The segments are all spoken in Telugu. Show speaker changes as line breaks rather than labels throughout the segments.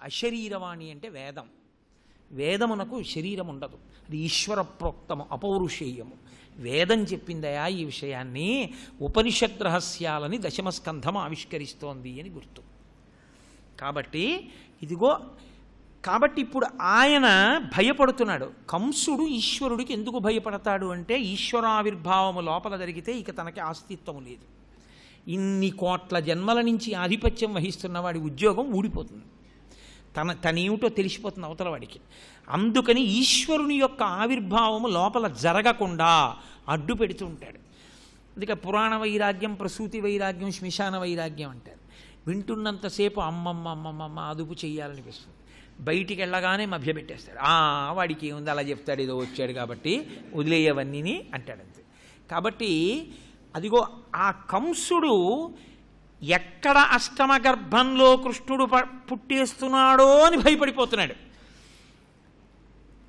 అశరీరవాణి అంటే వేదం. వేదమునకు శరీరం ఉండదు, అది ఈశ్వర ప్రోక్తము, అపౌరుషేయము. వేదం చెప్పిందయా ఈ విషయాన్ని, ఉపనిషద్ రహస్యాలని దశమస్కంధం ఆవిష్కరిస్తోంది అని గుర్తు. కాబట్టి ఇదిగో, కాబట్టి ఇప్పుడు ఆయన భయపడుతున్నాడు. కంసుడు ఈశ్వరుడికి ఎందుకు భయపడతాడు అంటే, ఈశ్వరావిర్భావము లోపల జరిగితే ఇక తనకి ఆస్తిత్వము లేదు. ఇన్ని కోట్ల జన్మల నుంచి ఆధిపత్యం వహిస్తున్న వాడి ఉద్యోగం ఊడిపోతుంది, తనేమిటో తెలిసిపోతుంది అవతల వాడికి. అందుకని ఈశ్వరుని యొక్క ఆవిర్భావము లోపల జరగకుండా అడ్డు పెడుతూ ఉంటాడు. అందుకే పురాణ వైరాగ్యం, ప్రసూతి వైరాగ్యం, శ్మశాన వైరాగ్యం అంటారు. వింటున్నంతసేపు అమ్మమ్మ అదుపు చెయ్యాలనిపిస్తుంది, బయటికి వెళ్ళగానే మభ్యపెట్టేస్తాడు. వాడికి ఏముంది, అలా చెప్తాడు, ఏదో వచ్చాడు కాబట్టి వదిలేయవన్నీ అంటాడంతే. కాబట్టి అదిగో ఆ కంసుడు ఎక్కడ అష్టమ గర్భంలో కృష్ణుడు పుట్టేస్తున్నాడో అని భయపడిపోతున్నాడు.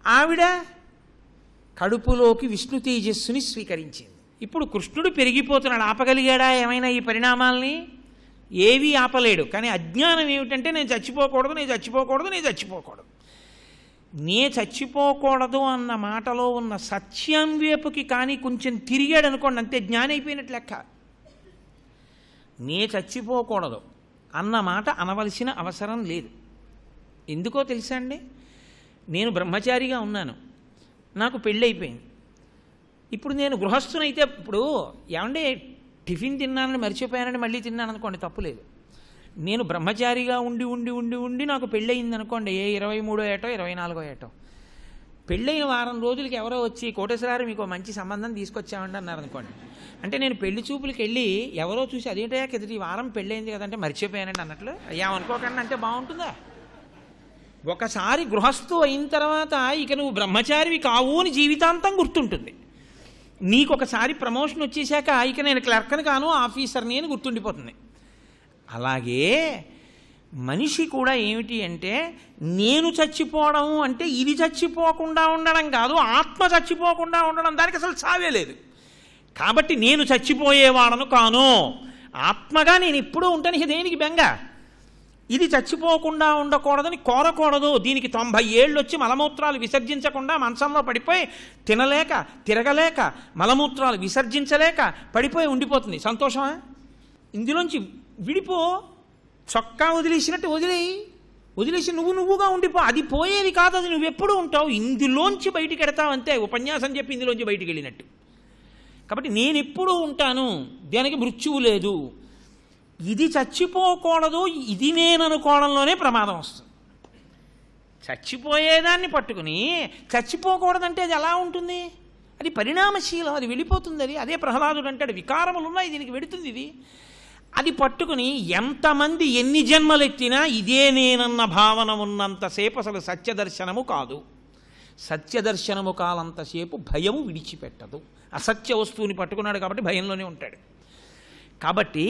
ఆవిడ కడుపులోకి విష్ణు తేజస్సుని స్వీకరించింది. ఇప్పుడు కృష్ణుడు పెరిగిపోతున్నాడు, ఆపగలిగాడా ఏమైనా ఈ పరిణామాల్ని? ఏవీ ఆపలేడు. కానీ అజ్ఞానం ఏమిటంటే, నేను చచ్చిపోకూడదు, నేను చచ్చిపోకూడదు, నేను చచ్చిపోకూడదు. నే చచ్చిపోకూడదు అన్న మాటలో ఉన్న సత్యం వైపుకి కానీ కొంచెం తిరిగాడు అనుకోండి, అంతే జ్ఞానం అయిపోయినట్లు లెక్క. నే చచ్చిపోకూడదు అన్న మాట అనవలసిన అవసరం లేదు. ఎందుకో తెలుసా అండి, నేను బ్రహ్మచారిగా ఉన్నాను, నాకు పెళ్ళైపోయింది. ఇప్పుడు నేను గృహస్థునైతే, ఇప్పుడు ఏమంటే టిఫిన్ తిన్నానని మర్చిపోయానని మళ్ళీ తిన్నాను అనుకోండి, తప్పులేదు. నేను బ్రహ్మచారిగా ఉండి ఉండి ఉండి ఉండి నాకు పెళ్ళయింది అనుకోండి, 23వ ఏటో 24వ ఏటో, పెళ్ళైన వారం రోజులకి ఎవరో వచ్చి, కోటేశ్వరారు మీకు మంచి సంబంధం తీసుకొచ్చామండి అన్నారు అనుకోండి. అంటే నేను పెళ్లి చూపులకి వెళ్ళి ఎవరో చూసి, అదేంటయ్యా కిందటి వారం పెళ్ళయింది కదంటే మర్చిపోయానండి అన్నట్లు ఏమనుకోకండి అంటే బాగుంటుందా? ఒకసారి గృహస్థు అయిన తర్వాత ఇక నువ్వు బ్రహ్మచారివి కావు అని జీవితాంతం గుర్తుంటుంది. నీకు ఒకసారి ప్రమోషన్ వచ్చేసాక ఇక నేను క్లర్క్ని కాను, ఆఫీసర్ని అని గుర్తుండిపోతుంది. అలాగే మనిషి కూడా ఏమిటి అంటే, నేను చచ్చిపోవడం అంటే ఇది చచ్చిపోకుండా ఉండడం కాదు, ఆత్మ చచ్చిపోకుండా ఉండడం, దానికి అసలు చావే లేదు. కాబట్టి నేను చచ్చిపోయేవాడను కాను, ఆత్మగా నేను ఎప్పుడూ ఉంటాను. దేనికి బెంగ? ఇది చచ్చిపోకుండా ఉండకూడదని కోరకూడదు. దీనికి 90 ఏళ్ళు వచ్చి మలమూత్రాలు విసర్జించకుండా మంచంలో పడిపోయి తినలేక తిరగలేక మలమూత్రాలు విసర్జించలేక పడిపోయి ఉండిపోతుంది. సంతోషమా? ఇందులోంచి విడిపో, చొక్కా వదిలేసినట్టు వదిలేసి నువ్వుగా ఉండిపో. అది పోయేది కాదు, అది నువ్వెప్పుడు ఉంటావు. ఇందులోంచి బయటికి ఎడతావు అంతే. ఉపన్యాసం చెప్పి ఇందులోంచి బయటికి వెళ్ళినట్టు. కాబట్టి నేను ఎప్పుడూ ఉంటాను, దానికి మృత్యువు లేదు. ఇది చచ్చిపోకూడదు, ఇది నేను అనుకోవడంలోనే ప్రమాదం వస్తుంది. చచ్చిపోయేదాన్ని పట్టుకుని చచ్చిపోకూడదంటే అది ఎలా ఉంటుంది? అది పరిణామశీలం, అది వెళ్ళిపోతుంది. అదే ప్రహ్లాదుడు అంటాడు, వికారములు ఉన్నాయి, దీనికి వెడుతుంది ఇది. అది పట్టుకుని ఎంతమంది ఎన్ని జన్మలెత్తినా ఇదే నేనన్న భావన ఉన్నంతసేపు అసలు సత్యదర్శనము కాదు. సత్యదర్శనము కాలంతసేపు భయము విడిచిపెట్టదు. అసత్య వస్తువుని పట్టుకున్నాడు కాబట్టి భయంలోనే ఉంటాడు. కాబట్టి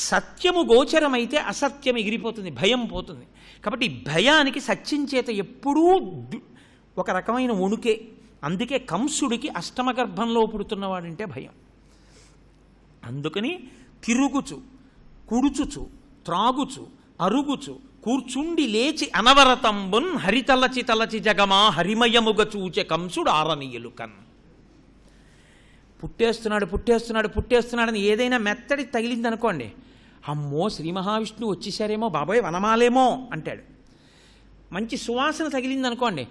సత్యము గోచరమైతే అసత్యం ఎగిరిపోతుంది, భయం పోతుంది. కాబట్టి భయానికి సత్యం చేత ఎప్పుడూ ఒక రకమైన వణుకే. అందుకే కంసుడికి అష్టమ గర్భంలో పుడుతున్నవాడంటే భయం. అందుకని తిరుగుచు, కుడుచుచు, త్రాగుచు, అరుగుచు, కూర్చుండి లేచి అనవరతంబున్ హరితలచి తలచి జగమా హరిమయముగ చూచె కంసుడు ఆరనీయులుకన్. పుట్టేస్తున్నాడని ఏదైనా మెత్తడి తగిలిందనుకోండి, అమ్మో శ్రీ మహావిష్ణువు వచ్చేసారేమో, బాబోయ్ వనమాలేమో అంటాడు. మంచి సువాసన తగిలిందనుకోండి,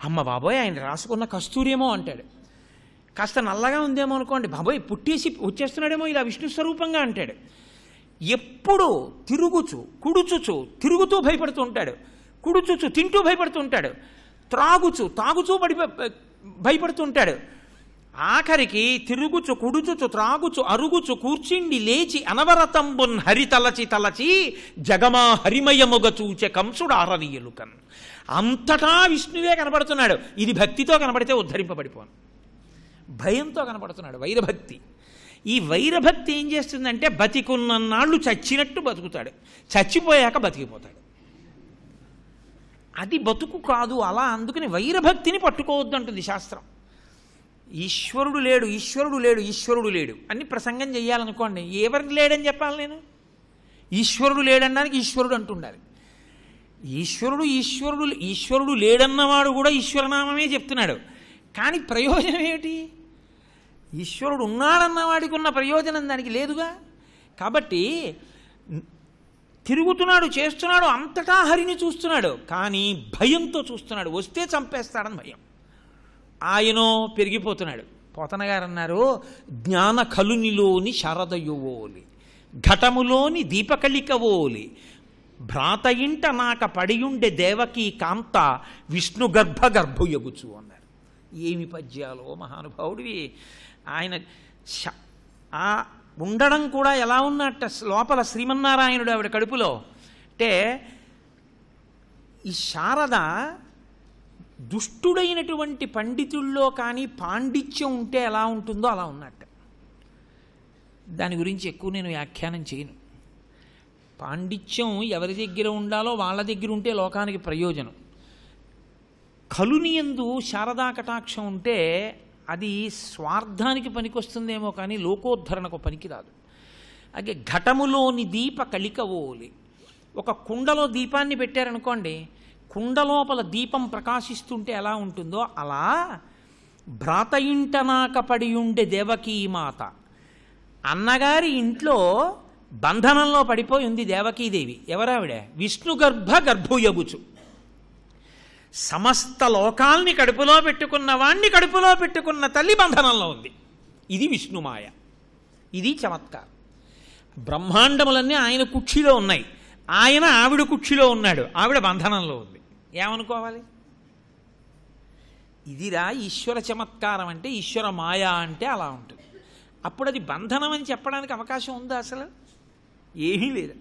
అమ్మ బాబోయ్ ఆయన రాసుకున్న కస్తూరేమో అంటాడు. కాస్త నల్లగా ఉందేమో అనుకోండి, బాబోయ్ పుట్టేసి వచ్చేస్తున్నాడేమో ఇలా విష్ణు స్వరూపంగా అంటాడు. ఎప్పుడు తిరుగుచు, కుడుచుచు, తిరుగుతూ భయపడుతూ ఉంటాడు, కుడుచుచు తింటూ భయపడుతూ ఉంటాడు, తాగుచు భయపడుతూ ఉంటాడు. ఆఖరికి తిరుగుచు, కుడుచుచు, త్రాగుచు, అరుగుచు, కూర్చుండి లేచి అనవరతంబున్ హరితలచి తలచి జగమా హరిమయముగ చూచె కంసుడు ఆరనీయులుకన్. అంతటా విష్ణువే కనపడుతున్నాడు. ఇది భక్తితో కనపడితే ఉద్ధరింపబడిపోను, భయంతో కనపడుతున్నాడు. వైరభక్తి. ఈ వైరభక్తి ఏం చేస్తుందంటే, బతికున్నన్నాళ్ళు చచ్చినట్టు బతుకుతాడు, చచ్చిపోయాక బతికిపోతాడు. అది బతుకు కాదు అలా. అందుకని వైరభక్తిని పట్టుకోవద్దు అంటుంది శాస్త్రం. ఈశ్వరుడు లేడు, ఈశ్వరుడు లేడు, ఈశ్వరుడు లేడు అని ప్రసంగం చెయ్యాలనుకోండి, ఎవరికి లేడని చెప్పాలి నేను? ఈశ్వరుడు లేడనడానికి ఈశ్వరుడు అంటుండాలి. ఈశ్వరుడు లేడన్నవాడు కూడా ఈశ్వరనామమే చెప్తున్నాడు. కానీ ప్రయోజనం ఏమిటి? ఈశ్వరుడు ఉన్నాడన్నవాడికి ఉన్న ప్రయోజనం దానికి లేదుగా. కాబట్టి తిరుగుతున్నాడు, చేస్తున్నాడు, అంతటా హరిని చూస్తున్నాడు, కానీ భయంతో చూస్తున్నాడు. వస్తే చంపేస్తాడని భయం. ఆయనో పెరిగిపోతున్నాడు. పోతన గారు అన్నారు, జ్ఞాన కలునిలోని శారదయువోలి, ఘటములోని దీపకళికవోలి, భ్రాత ఇంట నాక పడియుండే దేవకీ కాంత విష్ణు గర్భయగుచు అన్నారు. ఏమి పద్యాలో మహానుభావుడివి. ఆయన ఉండడం కూడా ఎలా ఉన్నట్ట, లోపల శ్రీమన్నారాయణుడు ఆవిడ కడుపులో. అంటే ఈ శారద దుష్టుడైనటువంటి పండితుల్లో కానీ పాండిత్యం ఉంటే ఎలా ఉంటుందో అలా ఉన్నట్టు. దాని గురించి ఎక్కువ నేను వ్యాఖ్యానం చేయను. పాండిత్యం ఎవరి దగ్గర ఉండాలో వాళ్ళ దగ్గర ఉంటే లోకానికి ప్రయోజనం. కలునియందు శారదా కటాక్షం ఉంటే అది స్వార్థానికి పనికొస్తుందేమో కానీ లోకోద్ధరణకు పనికిరాదు. అలాగే ఘటములోని దీప కలికవోలి, ఒక కుండలో దీపాన్ని పెట్టారనుకోండి, కుండలోపల దీపం ప్రకాశిస్తుంటే ఎలా ఉంటుందో అలా భ్రాత ఇంట నాక పడి ఉండే దేవకీమాత, అన్నగారి ఇంట్లో బంధనంలో పడిపోయి ఉంది దేవకీదేవి. ఎవరావిడ? విష్ణు గర్భయగుచు. సమస్త లోకాల్ని కడుపులో పెట్టుకున్న వాణ్ణి కడుపులో పెట్టుకున్న తల్లి బంధనంలో ఉంది. ఇది విష్ణుమాయ, ఇది చమత్కారం. బ్రహ్మాండములన్నీ ఆయన కుక్షిలో ఉన్నాయి, ఆయన ఆవిడ కుక్షిలో ఉన్నాడు, ఆవిడ బంధనంలో ఉంది. ఏమనుకోవాలి? ఇదిరా ఈశ్వర చమత్కారం అంటే, ఈశ్వర మాయ అంటే అలా ఉంటుంది. అప్పుడు అది బంధనం అని చెప్పడానికి అవకాశం ఉందా? అసలు ఏమీ లేదు.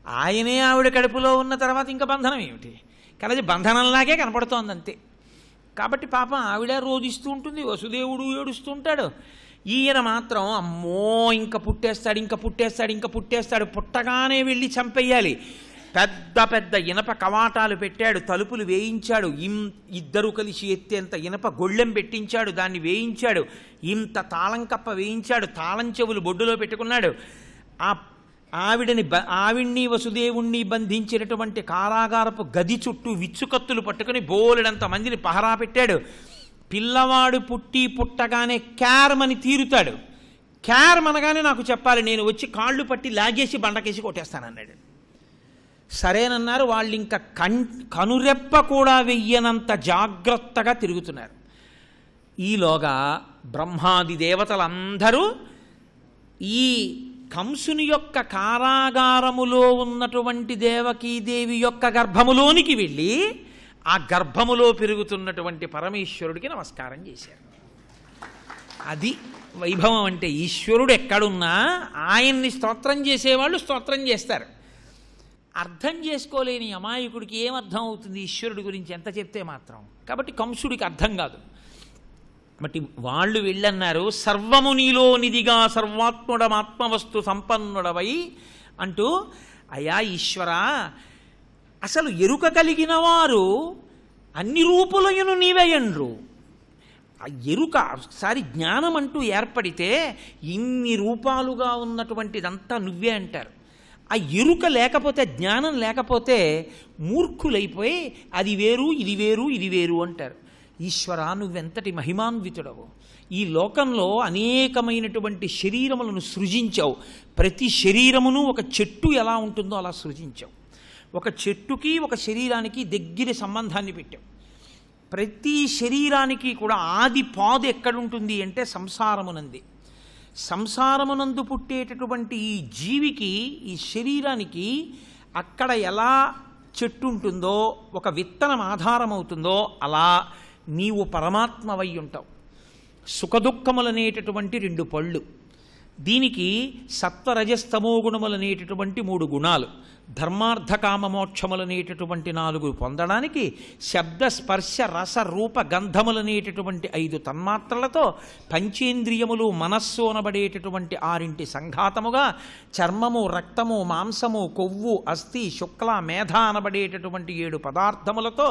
ఆయనే ఆవిడ కడుపులో ఉన్న తర్వాత ఇంకా బంధనం ఏమిటి? కానీ అది బంధనంలాగే కనపడుతోంది అంతే. కాబట్టి పాపం ఆవిడ రోధిస్తూ ఉంటుంది, వసుదేవుడు ఏడుస్తూ ఉంటాడు. ఈయన మాత్రం అమ్మో ఇంకా పుట్టేస్తాడు, పుట్టగానే వెళ్ళి చంపేయాలి. పెద్ద పెద్ద ఇనప కవాటాలు పెట్టాడు, తలుపులు వేయించాడు, ఇద్దరు కలిసి ఎత్తేంత ఇనప గొళ్ళెం పెట్టించాడు, దాన్ని వేయించాడు, ఇంత తాళం కప్ప వేయించాడు, తాళం చెవులు బొడ్డులో పెట్టుకున్నాడు. ఆవిడ్ని వసుదేవుణ్ణి బంధించినటువంటి కారాగారపు గది చుట్టూ విచ్చుకత్తులు పట్టుకుని బోలెడంత మందిని పహరా పెట్టాడు. పిల్లవాడు పుట్టగానే క్యార్మని తీరుతాడు. క్యార్మనగానే నాకు చెప్పాలి, నేను వచ్చి కాళ్ళు పట్టి లాగేసి బండకేసి కొట్టేస్తానన్నాడు. సరేనన్నారు. వాళ్ళు ఇంకా కనురెప్ప కూడా వెయ్యనంత జాగ్రత్తగా తిరుగుతున్నారు. ఈలోగా బ్రహ్మాది దేవతలందరూ ఈ కంసుని యొక్క కారాగారములో ఉన్నటువంటి దేవకీదేవి యొక్క గర్భములోనికి వెళ్ళి ఆ గర్భములో పెరుగుతున్నటువంటి పరమేశ్వరుడికి నమస్కారం చేశారు. అది వైభవం అంటే. ఈశ్వరుడు ఎక్కడున్నా ఆయన్ని స్తోత్రం చేసేవాళ్ళు స్తోత్రం చేస్తారు. అర్థం చేసుకోలేని అమాయకుడికి ఏమర్థం అవుతుంది ఈశ్వరుడి గురించి ఎంత చెప్తే మాత్రం? కాబట్టి కంసుడికి అర్థం కాదు. బట్టి వాళ్ళు వెళ్ళన్నారు, సర్వము నీలో నిధిగా సర్వాత్ముడమాత్మవస్తు సంపన్నుడవై అంటూ, అయా ఈశ్వర, అసలు ఎరుక కలిగిన వారు అన్ని రూపులయును నీవేయండ్రు. ఆ ఎరుక ఒకసారి జ్ఞానం అంటూ ఏర్పడితే ఇన్ని రూపాలుగా ఉన్నటువంటిదంతా నువ్వే అంటారు. ఆ ఎరుక లేకపోతే, జ్ఞానం లేకపోతే మూర్ఖులైపోయి అది వేరు ఇది వేరు ఇది వేరు అంటారు. ఈశ్వర, నువ్వెంతటి మహిమాన్వితుడవు. ఈ లోకంలో అనేకమైనటువంటి శరీరములను సృజించావు. ప్రతి శరీరమును ఒక చెట్టు ఎలా ఉంటుందో అలా సృజించావు. ఒక చెట్టుకి ఒక శరీరానికి దగ్గర సంబంధాన్ని పెట్టావు. ప్రతి శరీరానికి కూడా ఆది పాదు ఎక్కడుంటుంది అంటే సంసారమునంది. సంసారమునందు పుట్టేటటువంటి ఈ జీవికి, ఈ శరీరానికి అక్కడ ఎలా చెట్టు ఉంటుందో, ఒక విత్తనం ఆధారం అవుతుందో, అలా నీవు పరమాత్మవై ఉంటావు. సుఖదుఖములనేటటువంటి 2 పళ్ళు, దీనికి సత్వరజస్తమో గుణములనేటటువంటి 3 గుణాలు, ధర్మార్థ కామమోక్షములనేటటువంటి 4 పొందడానికి శబ్ద స్పర్శ రస రూప గంధములనేటటువంటి 5 తన్మాత్రలతో పంచేంద్రియములు మనస్సు అనబడేటటువంటి 6 సంఘాతముగా చర్మము, రక్తము, మాంసము, కొవ్వు, అస్థి, శుక్ల, మేధ అనబడేటటువంటి 7 పదార్థములతో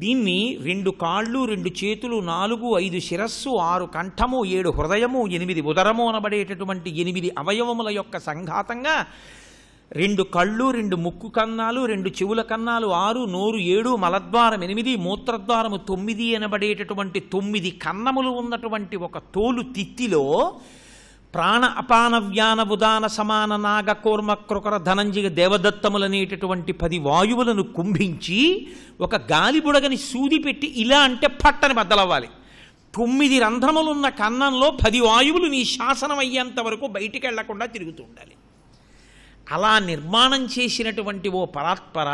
దీన్ని 2 కాళ్ళు, 2 చేతులు, 4, 5 శిరస్సు, 6 కంఠము, 7 హృదయము, 8 ఉదరము అనబడేటటువంటి 8 అవయవముల యొక్క సంఘాతంగా 2 కళ్ళు, 2 ముక్కు కన్నాలు, 2 చెవుల కన్నాలు 6, నోరు 7, మలద్వారం 8, మూత్రద్వారము 9 అనబడేటటువంటి 9 కన్నములు ఉన్నటువంటి ఒక తోలు తిత్తిలో ప్రాణ అపాన వ్యాన ఉదాన సమాన నాగ కూర్మ కృకర ధనంజయ దేవదత్తములనేటటువంటి 10 వాయువులను కుంభించి ఒక గాలి బుడగని సూది పెట్టి ఇలా అంటే పట్టని బద్దలవ్వాలి. 9 రంధ్రములున్న కన్నంలో 10 వాయువులు నీ శాసనం అయ్యేంత వరకు బయటికి వెళ్లకుండా తిరుగుతూ ఉండాలి. అలా నిర్మాణం చేసినటువంటి ఓ పరాత్పర,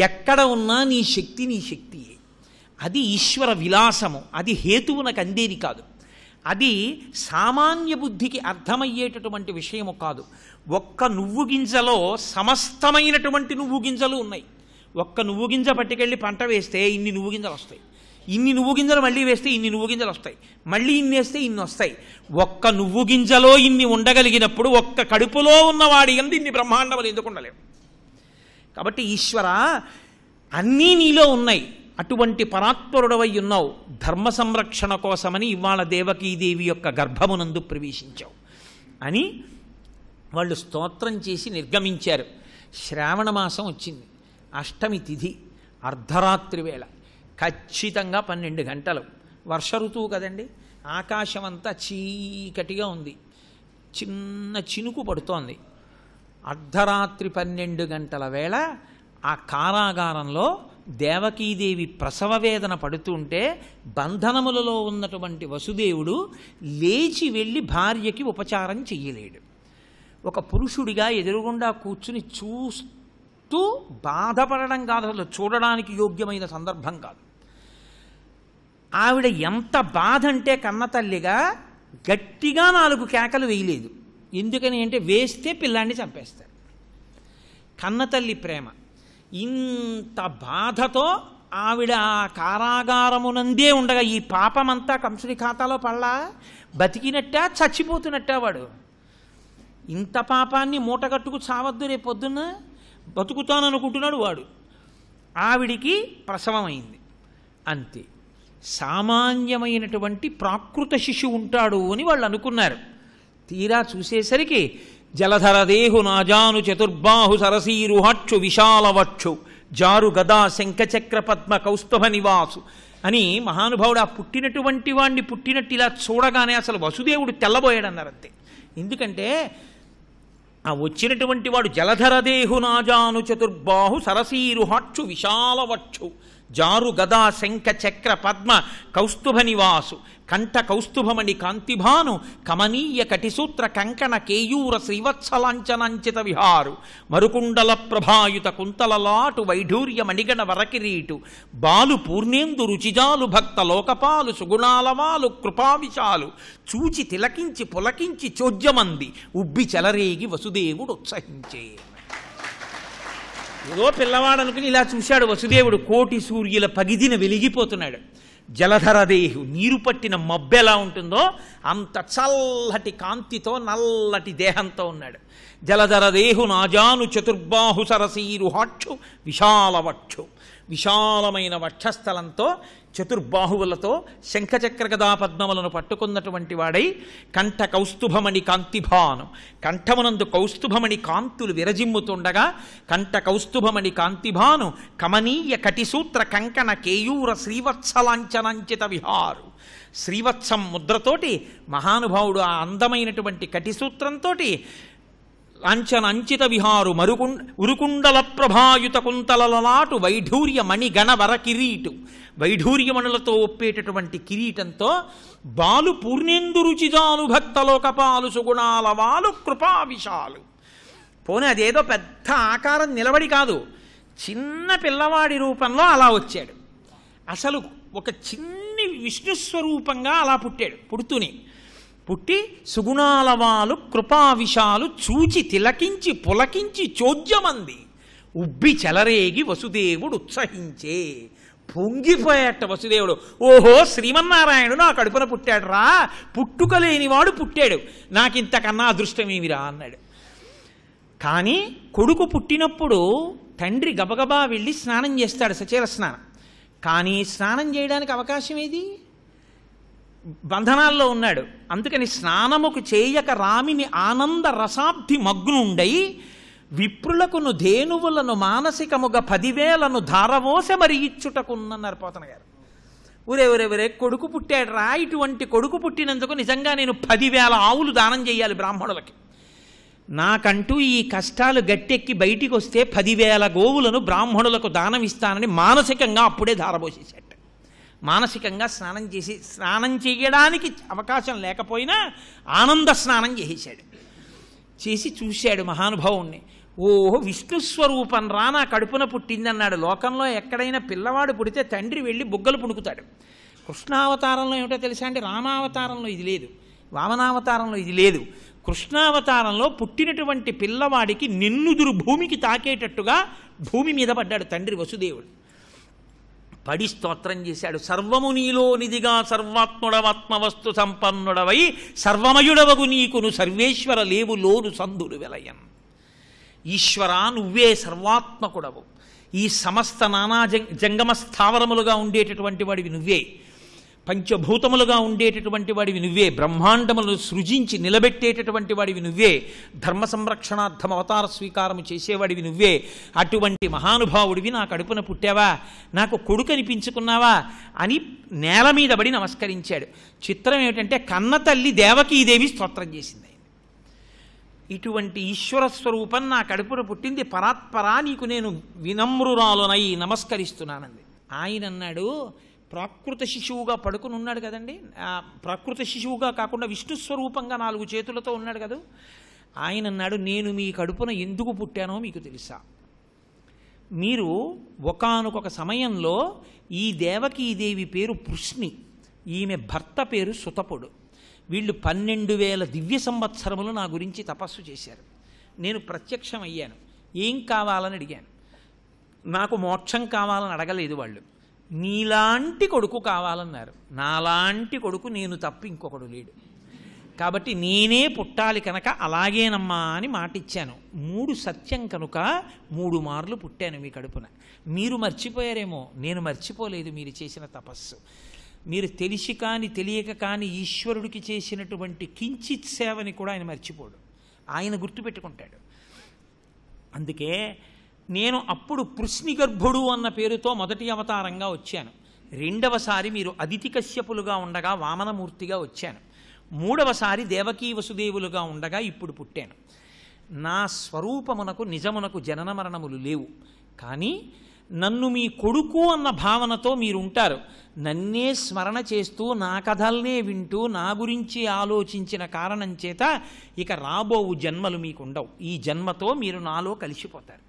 ఎక్కడ ఉన్నా నీ శక్తియే. అది ఈశ్వర విలాసము. అది హేతువునకు అందేది కాదు. అది సామాన్య బుద్ధికి అర్థమయ్యేటటువంటి విషయము కాదు. ఒక్క నువ్వు గింజలో సమస్తమైనటువంటి నువ్వు గింజలు ఉన్నాయి. ఒక్క నువ్వు గింజ పట్టుకెళ్ళి పంట వేస్తే ఇన్ని నువ్వు గింజలు వస్తాయి. ఇన్ని నువ్వు గింజలు మళ్ళీ వేస్తే ఇన్ని నువ్వు గింజలు వస్తాయి. మళ్ళీ ఇన్ని వేస్తే ఇన్ని వస్తాయి. ఒక్క నువ్వు గింజలో ఇన్ని ఉండగలిగినప్పుడు ఒక్క కడుపులో ఉన్నవాడి యందు ఇన్ని బ్రహ్మాండములు ఎందుకు ఉండలేవు? కాబట్టి ఈశ్వర, అన్నీ నీలో ఉన్నాయి. అటువంటి పరాత్పరుడవై ఉన్నావు. ధర్మ సంరక్షణ కోసమని ఇవాళ దేవకీదేవి యొక్క గర్భమునందు ప్రవేశించావు అని వాళ్ళు స్తోత్రం చేసి నిర్గమించారు. శ్రావణ మాసం వచ్చింది. అష్టమి తిథి, అర్ధరాత్రి వేళ, ఖచ్చితంగా 12 గంటలు. వర్ష ఋతువు కదండి. ఆకాశం అంతా చీకటిగా ఉంది. చిన్న చినుకు పడుతోంది. అర్ధరాత్రి 12 గంటల వేళ ఆ కారాగారంలో దేవకీదేవి ప్రసవ వేదన పడుతుంటే బంధనములలో ఉన్నటువంటి వసుదేవుడు లేచి వెళ్ళి భార్యకి ఉపచారం చెయ్యలేడు. ఒక పురుషుడిగా ఎదురుగుండా కూర్చుని చూస్తూ బాధపడడం కాదు, అసలు చూడడానికి యోగ్యమైన సందర్భం కాదు. ఆవిడ ఎంత బాధ అంటే కన్నతల్లిగా గట్టిగా 4 కేకలు వేయలేదు. ఎందుకని అంటే వేస్తే పిల్లాన్ని చంపేస్తారు. కన్నతల్లి ప్రేమ. ఇంత బాధతో ఆవిడ ఆ కారాగారమునందే ఉండగా ఈ పాపమంతా కంసుడి ఖాతాలో పడలా, బతికినట్టా చచ్చిపోతున్నట్టా వాడు. ఇంత పాపాన్ని మూటగట్టుకు చావద్దు, రేపు పొద్దున్న బతుకుతాననుకుంటున్నాడు వాడు. ఆవిడికి ప్రసవమైంది అంతే. సామాన్యమైనటువంటి ప్రాకృత శిశువు ఉంటాడు అని వాళ్ళు అనుకున్నారు. తీరా చూసేసరికి జలధరదేహు నాజాను చతుర్బాహు సరసీరుహక్షు విశాలవక్షు జారు గదా శంఖచక్ర పద్మ కౌస్తుభ నివాసు అని మహానుభావుడు ఆ పుట్టినటువంటి వాడిని పుట్టినట్టు ఇలా చూడగానే అసలు వసుదేవుడు తెల్లబోయాడన్నారు అంతే. ఎందుకంటే ఆ వచ్చినటువంటి వాడు జలధరదేహు నాజాను చతుర్బాహు సరసీరుహక్షు విశాలవక్షు జారు గదా శంఖ చక్ర పద్మ కౌస్తుభ నివాసు కంఠ కౌస్తుభమణి కాంతిభాను కమనీయ కటిసూత్ర కంకణ కేయూర శ్రీవత్సలాంఛనంచిత విహారు మరుకుండల ప్రభాయుత కుంతలలాటు వైఢూర్య మణిగణ వరకిరీటు బాలు పూర్ణేందు రుచిజాలు భక్త లోకపాలు సుగుణాలవాలు కృపావిశాలు చూచి తిలకించి పులకించి చోద్యమంది ఉబ్బి చెలరేగి వసుదేవుడు ఉత్సహించే. ఏదో పిల్లవాడు అనుకుని ఇలా చూశాడు వసుదేవుడు. కోటి సూర్యుల పగిదిన వెలిగిపోతున్నాడు. జలధరదేహు, నీరు పట్టిన మబ్బు ఎలా ఉంటుందో అంత చల్లటి కాంతితో నల్లటి దేహంతో ఉన్నాడు. జలధరదేహు నాజాను చతుర్బాహు సరసీరుహాక్షు విశాలవక్షు, విశాలమైన వక్షస్థలంతో చతుర్బాహువులతో శంఖచక్ర గదా పద్మములను పట్టుకున్నటువంటి వాడై కంఠ కౌస్తుభమణి కాంతిభాను, కంఠమునందు కౌస్తుభమణి కాంతులు విరజిమ్ముతుండగా కంఠ కౌస్తుభమణి కాంతిభాను కమనీయ కటిసూత్ర కంకణ కేయూర శ్రీవత్సలాంఛనంచిత విహారు. శ్రీవత్సం ముద్రతోటి మహానుభావుడు ఆ అందమైనటువంటి కటిసూత్రంతో లాంఛనంచిత విహారు ఉరుకుండల ప్రభాయుత కుంతలలాటు వైఢూర్య మణిగణ వర కిరీటు, వైఢూర్యమణులతో ఒప్పేటటువంటి కిరీటంతో బాలు పూర్ణేందు రుచిజాలు భక్తలోకపాలు సుగుణాలవాలు కృపావిశాలు. పోనీ అదేదో పెద్ద ఆకారం నిలబడి కాదు, చిన్న పిల్లవాడి రూపంలో అలా వచ్చాడు. అసలు ఒక చిన్ని విష్ణుస్వరూపంగా అలా పుట్టాడు. పుట్టి సుగుణాలవాలు కృపావిశాలు చూచి తిలకించి పులకించి చోద్యమంది ఉబ్బి చెలరేగి వసుదేవుడు ఉత్సహించే. పొంగిపోయాట వసుదేవుడు. ఓహో, శ్రీమన్నారాయణుడు నా కడుపున పుట్టాడు రా, పుట్టుక లేనివాడు పుట్టాడు, నాకింతకన్నా అదృష్టమేమిరా అన్నాడు. కానీ కొడుకు పుట్టినప్పుడు తండ్రి గబగబా వెళ్ళి స్నానం చేస్తాడు, సచేల స్నానం. కానీ స్నానం చేయడానికి అవకాశం ఏది? బంధనాల్లో ఉన్నాడు. అందుకని స్నానముకు చేయక రామిని ఆనంద రసాబ్ది మగ్నుండై విప్రులకును ధేనువులను మానసికముగా 10,000 ధారవోస మరి ఇచ్చుటకున్నన్నారు పోతన గారు. ఒరే కొడుకు పుట్టాడు రా, ఇటువంటి కొడుకు పుట్టినందుకు నిజంగా నేను 10,000 ఆవులు దానం చేయాలి బ్రాహ్మణులకి. నాకంటూ ఈ కష్టాలు గట్టెక్కి బయటికి వస్తే 10,000 గోవులను బ్రాహ్మణులకు దానం ఇస్తానని మానసికంగా అప్పుడే ధారపోసేశాడు. మానసికంగా స్నానం చేయడానికి అవకాశం లేకపోయినా ఆనంద స్నానం చేసేశాడు. చేసి చూశాడు మహానుభావుణ్ణి. ఓహో, విష్ణుస్వరూపం రా, నా కడుపున పుట్టిందన్నాడు. లోకంలో ఎక్కడైనా పిల్లవాడు పుడితే తండ్రి వెళ్ళి బుగ్గలు పుణుకుతాడు. కృష్ణావతారంలో ఏమిటో తెలుసా అండి, రామావతారంలో ఇది లేదు, వామనావతారంలో ఇది లేదు. కృష్ణావతారంలో పుట్టినటువంటి పిల్లవాడికి నిన్నుదురు భూమికి తాకేటట్టుగా భూమి మీద పడ్డాడు తండ్రి వసుదేవుడు. పడి స్తోత్రం చేశాడు. సర్వము నీలో నిధిగా సర్వాత్ముడవాత్మవస్తు సంపన్నుడవై సర్వమయుడవగు నీకును సర్వేశ్వర లేవు లోను సందులు వెలయన్. ఈశ్వరా, నువ్వే సర్వాత్మకుడవు. ఈ సమస్త నానా జంగమ స్థావరములుగా ఉండేటటువంటి వాడివి నువ్వే, పంచభూతములుగా ఉండేటటువంటి వాడివి నువ్వే, బ్రహ్మాండములను సృజించి నిలబెట్టేటటువంటి వాడివి నువ్వే, ధర్మ సంరక్షణార్థం అవతార స్వీకారము చేసేవాడివి నువ్వే. అటువంటి మహానుభావుడివి నా కడుపున పుట్టావా, నాకు కొడుకు అనిపించుకున్నావా అని నేల మీద పడి నమస్కరించాడు. చిత్రం ఏమిటంటే కన్న తల్లి దేవకీదేవి స్తోత్రం చేసింది. ఇటువంటి ఈశ్వర స్వరూపం నా కడుపున పుట్టింది, పరాత్పరా నీకు నేను వినమ్రురాలునై నమస్కరిస్తున్నానంది. ఆయన అన్నాడు, ప్రాకృత శిశువుగా పడుకుని ఉన్నాడు కదండి, ప్రాకృత శిశువుగా కాకుండా విష్ణు స్వరూపంగా 4 చేతులతో ఉన్నాడు కదా. ఆయన అన్నాడు, నేను మీ కడుపున ఎందుకు పుట్టానో మీకు తెలుసా? మీరు ఒకానొక సమయంలో ఈ దేవకీదేవి పేరు పృష్ణి, ఈమె భర్త పేరు సుతపుడు. వీళ్ళు 12,000 దివ్య సంవత్సరములు నా గురించి తపస్సు చేశారు. నేను ప్రత్యక్షం అయ్యాను. ఏం కావాలని అడిగాను. నాకు మోక్షం కావాలని అడగలేదు వాళ్ళు. నీలాంటి కొడుకు కావాలన్నారు. నాలాంటి కొడుకు నేను తప్ప ఇంకొకడు లేడు, కాబట్టి నేనే పుట్టాలి కనుక అలాగేనమ్మా అని మాటిచ్చాను. 3 సత్యం కనుక 3 మార్లు పుట్టాను మీ కడుపున. మీరు మర్చిపోయారేమో, నేను మర్చిపోలేదు మీరు చేసిన తపస్సు. మీరు తెలిసి కానీ తెలియక కానీ ఈశ్వరుడికి చేసినటువంటి కించిత్ సేవని కూడా ఆయన మర్చిపోడు, ఆయన గుర్తుపెట్టుకుంటాడు. అందుకే నేను అప్పుడు పృష్ణిగర్భుడు అన్న పేరుతో మొదటి అవతారంగా వచ్చాను. 2వసారి మీరు అదితి కశ్యపులుగా ఉండగా వామనమూర్తిగా వచ్చాను. 3వసారి దేవకీ వసుదేవులుగా ఉండగా ఇప్పుడు పుట్టాను. నా స్వరూపమునకు నిజమునకు జనన మరణములు లేవు, కానీ నన్ను మీ కొడుకు అన్న భావనతో మీరుంటారు. నన్నే స్మరణ చేస్తూ నా కథల్నే వింటూ నా గురించి ఆలోచించిన కారణం చేత ఇక రాబోవు జన్మలు మీకుండవు. ఈ జన్మతో మీరు నాలో కలిసిపోతారు.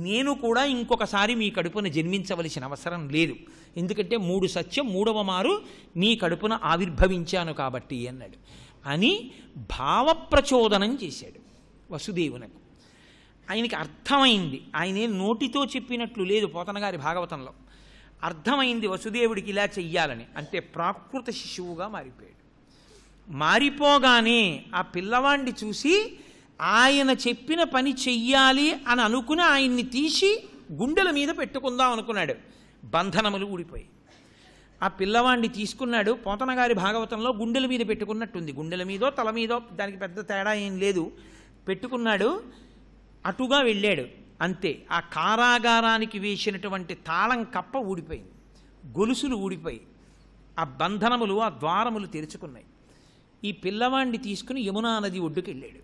నేను కూడా ఇంకొకసారి మీ కడుపున జన్మించవలసిన అవసరం లేదు, ఎందుకంటే 3 సత్యం 3వ మారు మీ కడుపున ఆవిర్భవించాను కాబట్టి అన్నాడు. అని భావప్రచోదనం చేశాడు వసుదేవునకు. ఆయనకి అర్థమైంది, ఆయనే నోటితో చెప్పినట్లు లేదు పోతనగారి భాగవతంలో. అర్థమైంది వసుదేవుడికి ఇలా చెయ్యాలని. అంటే ప్రాకృత శిశువుగా మారిపోయాడు. మారిపోగానే ఆ పిల్లవాడిని చూసి ఆయన చెప్పిన పని చెయ్యాలి అని అనుకుని ఆయన్ని తీసి గుండెల మీద పెట్టుకుందాం అనుకున్నాడు. బంధనములు ఊడిపోయి ఆ పిల్లవాడిని తీసుకున్నాడు. పోతనగారి భాగవతంలో గుండెల మీద పెట్టుకున్నట్టుంది. గుండెల మీదో తల మీదో దానికి పెద్ద తేడా ఏం లేదు, పెట్టుకున్నాడు. అటుగా వెళ్ళాడు. అంతే, ఆ కారాగారానికి వేసినటువంటి తాళం కప్ప ఊడిపోయింది, గొలుసులు ఊడిపోయి ఆ బంధనములు ఆ ద్వారములు తెరుచుకున్నాయి. ఈ పిల్లవాడిని తీసుకుని యమునా నది ఒడ్డుకు వెళ్ళాడు.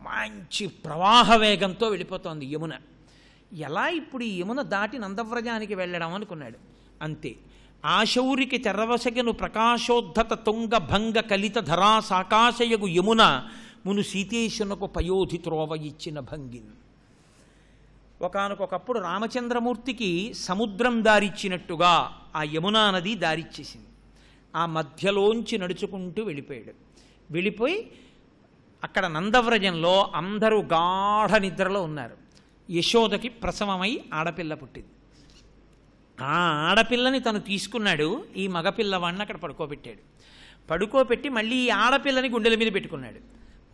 మంచి ప్రవాహ వేగంతో వెళ్ళిపోతోంది యమున. ఎలా ఇప్పుడు ఈ యమున దాటి నందవ్రజానికి వెళ్ళడం అనుకున్నాడు. అంతే, ఆశౌరికి తెరవసగను ప్రకాశోద్ధత తుంగ భంగ కలిత ధరా సాకాశయగు యమున మును సీతేశునకు పయోధి త్రోవ ఇచ్చిన భంగిన్. ఒకానొకప్పుడు రామచంద్రమూర్తికి సముద్రం దారిచ్చినట్టుగా ఆ యమునా నది దారిచ్చేసింది. ఆ మధ్యలోంచి నడుచుకుంటూ వెళ్ళిపోయాడు. వెళ్ళిపోయి అక్కడ నందవ్రజంలో అందరూ గాఢ నిద్రలో ఉన్నారు. యశోదకి ప్రసవమై ఆడపిల్ల పుట్టింది. ఆ ఆడపిల్లని తను తీసుకున్నాడు. ఈ మగపిల్లవాడిని అక్కడ పడుకోబెట్టాడు. పడుకోబెట్టి మళ్ళీ ఈ ఆడపిల్లని గుండెల మీద పెట్టుకున్నాడు.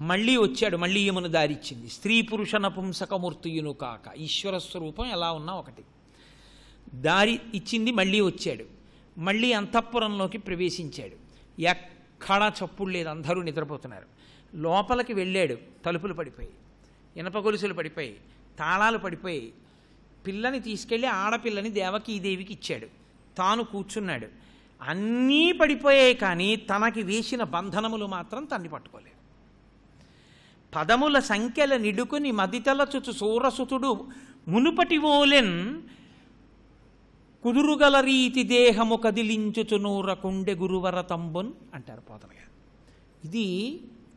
మళ్ళీ వచ్చాడు. మళ్ళీ యమున దారిచ్చింది. స్త్రీ పురుష నపుంసకమూర్తియును కాక ఈశ్వర స్వరూపం ఎలా ఉన్నా ఒకటి. దారి ఇచ్చింది. మళ్ళీ వచ్చాడు. మళ్ళీ అంతఃపురంలోకి ప్రవేశించాడు. ఎక్కడా చప్పుడు లేదు, అందరూ నిద్రపోతున్నారు. లోపలికి వెళ్ళాడు. తలుపులు పడిపోయి ఇనప గొలుసులు పడిపోయి, తాళాలు పడిపోయి, పిల్లని తీసుకెళ్ళి ఆడపిల్లని దేవకీదేవికి ఇచ్చాడు. తాను కూర్చున్నాడు. అన్నీ పడిపోయాయి, కానీ తనకి వేసిన బంధనములు మాత్రం తన్ని పట్టుకోలేదు. పదముల సంఖ్యల నిడుకుని మదితలచుచు సూరసుతుడు మునుపటి ఓలెన్ కుదురుగల రీతి దేహము కదిలించుచు నూరకుండె గురువర తంబున్ అంటారు పోతన గారు. ఇది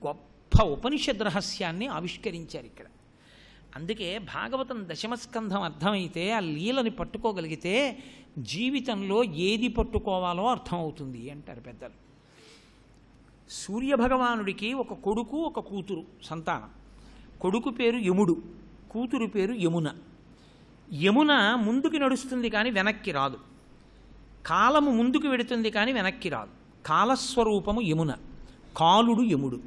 గొప్ప ఉపనిషద్ రహస్యాన్ని ఆవిష్కరించారు ఇక్కడ. అందుకే భాగవతం దశమస్కంధం అర్థమైతే, ఆ లీలని పట్టుకోగలిగితే జీవితంలో ఏది పట్టుకోవాలో అర్థమవుతుంది అంటారు పెద్దలు. సూర్యభగవానుడికి ఒక కొడుకు, ఒక కూతురు సంతానం. కొడుకు పేరు యముడు, కూతురు పేరు యమున. యమున ముందుకు నడుస్తుంది కానీ వెనక్కి రాదు. కాలము ముందుకు వెడుతుంది కానీ వెనక్కి రాదు. కాలస్వరూపము యమున, కాలుడు యముడు.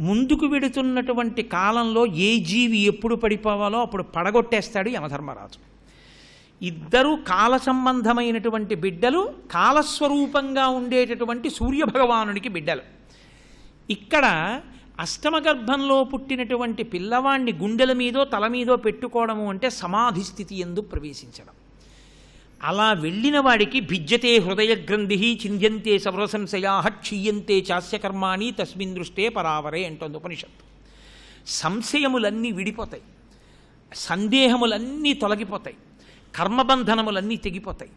ముందుకు వెడుతున్నటువంటి కాలంలో ఏ జీవి ఎప్పుడు పడిపోవాలో అప్పుడు పడగొట్టేస్తాడు యమధర్మరాజు. ఇద్దరు కాల సంబంధమైనటువంటి బిడ్డలు, కాలస్వరూపంగా ఉండేటటువంటి సూర్యభగవానుడికి బిడ్డలు. ఇక్కడ అష్టమగర్భంలో పుట్టినటువంటి పిల్లవాణ్ణి గుండెల మీదో తల మీదో పెట్టుకోవడము అంటే సమాధి స్థితి యందు ప్రవేశించడం. అలా వెళ్ళిన వాడికి భిజ్యతే హృదయ గ్రంథి చింద్యంతే సర్వసంశయా క్షీయంతే చాస్యకర్మాణి తస్మిన్ దృష్టే పరావరే అంటోంది ఉపనిషత్తు. సంశయములన్నీ విడిపోతాయి, సందేహములన్నీ తొలగిపోతాయి, కర్మబంధనములన్నీ తెగిపోతాయి.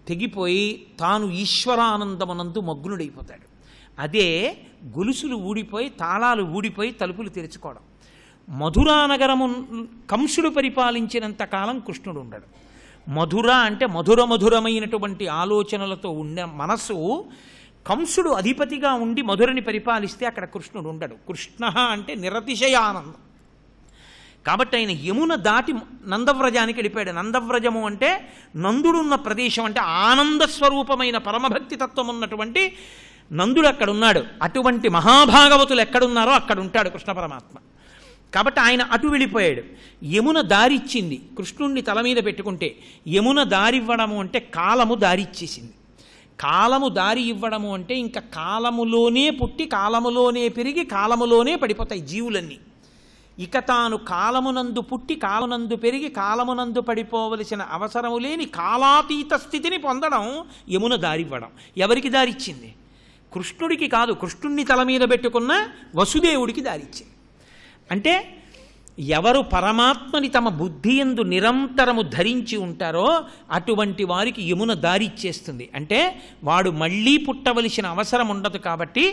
తెగిపోయి తాను ఈశ్వరానందమునందు మగ్నుడైపోతాడు. అదే గొలుసులు ఊడిపోయి, తాళాలు ఊడిపోయి తలుపులు తెరుచుకోవడం. మధురానగరము కంసుడు పరిపాలించినంత కాలం కృష్ణుడు ఉండడు. మధుర అంటే మధురమైనటువంటి ఆలోచనలతో ఉన్న మనసు. కంసుడు అధిపతిగా ఉండి మధురని పరిపాలిస్తే అక్కడ కృష్ణుడు ఉండడు. కృష్ణ అంటే నిరతిశయానందం. కాబట్టి ఆయన యమున దాటి నందవ్రజానికి వెళ్ళిపోయాడు. నందవ్రజము అంటే నందుడున్న ప్రదేశం, అంటే ఆనంద స్వరూపమైన పరమభక్తి తత్వం ఉన్నటువంటి నందుడు అక్కడ ఉన్నాడు. అటువంటి మహాభాగవతులు ఎక్కడున్నారో అక్కడ ఉంటాడు కృష్ణ పరమాత్మ. కాబట్టి ఆయన అటు వెళ్ళిపోయాడు. యమున దారిచ్చింది కృష్ణుణ్ణి తల మీద పెట్టుకుంటే. యమున దారివ్వడము అంటే కాలము దారిచ్చేసింది. కాలము దారి ఇవ్వడము అంటే ఇంకా కాలములోనే పుట్టి, కాలములోనే పెరిగి, కాలములోనే పడిపోతాయి జీవులన్నీ. ఇక తాను కాలమునందు పుట్టి, కాలమునందు పెరిగి, కాలమునందు పడిపోవలసిన అవసరము లేని కాలాతీత స్థితిని పొందడం యమున దారివ్వడం. ఎవరికి దారిచ్చింది? కృష్ణుడికి కాదు, కృష్ణుణ్ణి తల మీద పెట్టుకున్న వసుదేవుడికి దారిచ్చింది. అంటే ఎవరు పరమాత్మని తమ బుద్ధి యందు నిరంతరము ధరించి ఉంటారో అటువంటి వారికి యమున దారిచ్చేస్తుంది. అంటే వాడు మళ్ళీ పుట్టవలసిన అవసరం ఉండదు. కాబట్టి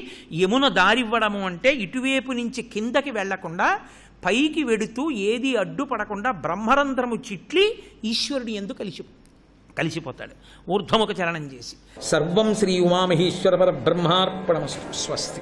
యమున దారివ్వడము అంటే ఇటువైపు నుంచి కిందకి వెళ్లకుండా పైకి వెడుతూ ఏది అడ్డుపడకుండా బ్రహ్మరంధ్రము చిట్లి ఈశ్వరుని యందు కలిసిపోతాడు ఊర్ధ్వముఖ చరణం చేసి. సర్వం శ్రీ ఉమామహేశ్వర పరబ్రహ్మార్పణమస్తు. స్వస్తి.